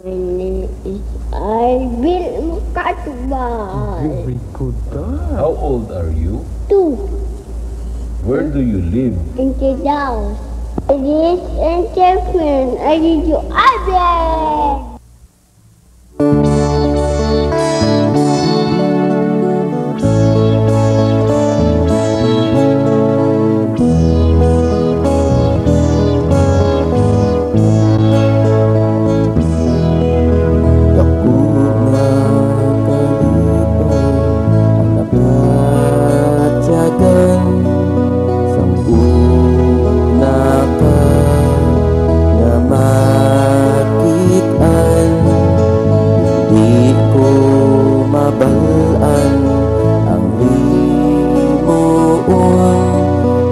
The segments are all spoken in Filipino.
My name is Alvin Mukatubal. Very good dog. How old are you? 2. Where do you live? In the house. It is in Japan. I need you Alvin.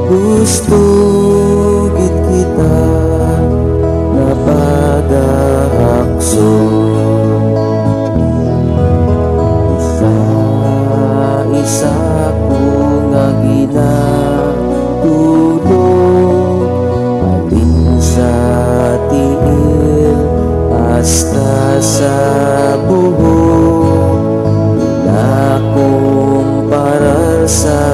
Gusto gid kita na pag-aakso, isa-isa ko nga ginatulog, alin sa tiil hasta sa buhok, na kong parar sa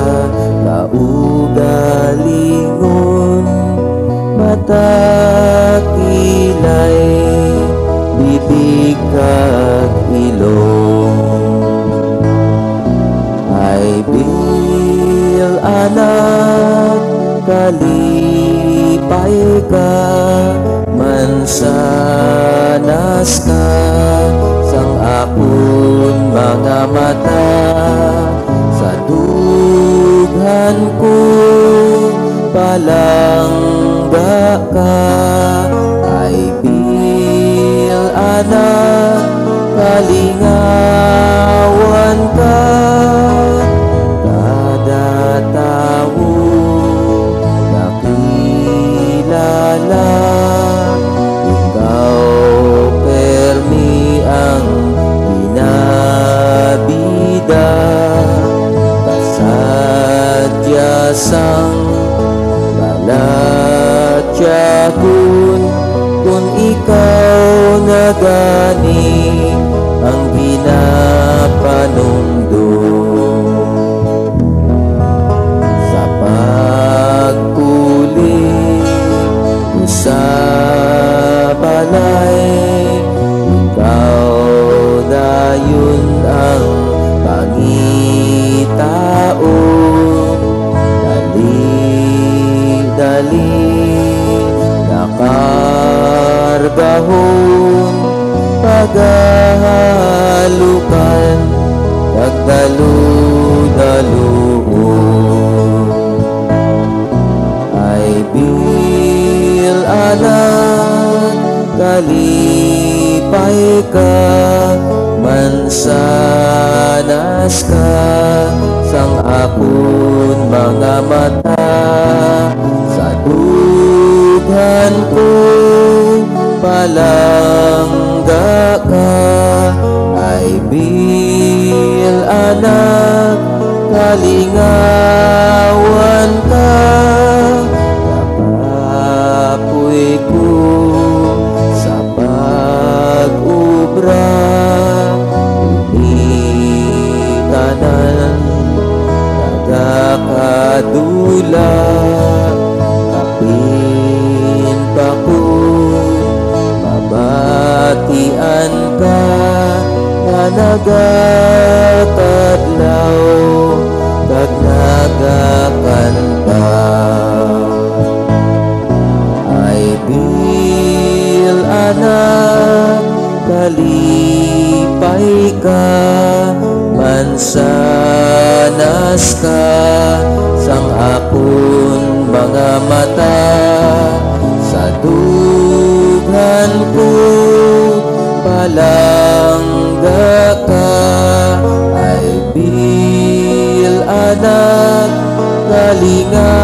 kaugalingon, mata, kilay, bibig at ilong. Ay bil anak, kalipay ka, mansanas ka, sang akon mga mata, sa dughan ko palangga ka. Ay bil anak, kalingawan ka, kada tao nakilala, ikaw permi ang binabida, kasadya sang balatya kung ikaw na gani ang ginapanumdum. Sa pagkulit ko sa balay, ikaw dayon ang pangitaon, dali-dali nakargahon, paghahalukan pagdalu-daluon. Ay bil anak, kalipay ka, mansanas ka, sang akon mga mata, sa dughan ko palangga ka. Ay bil anak, kalingawan ka, kapapoy ko sa pag-ubra, tanan nagakadula, kapin pa ko mabatian ka, na nagatadlaw kag nagakanta. Ay bil anak, kalipay ka, mansanas ka, sang akon mga mata, sa dughan ko palangga ka. Ay bil anak, kalinga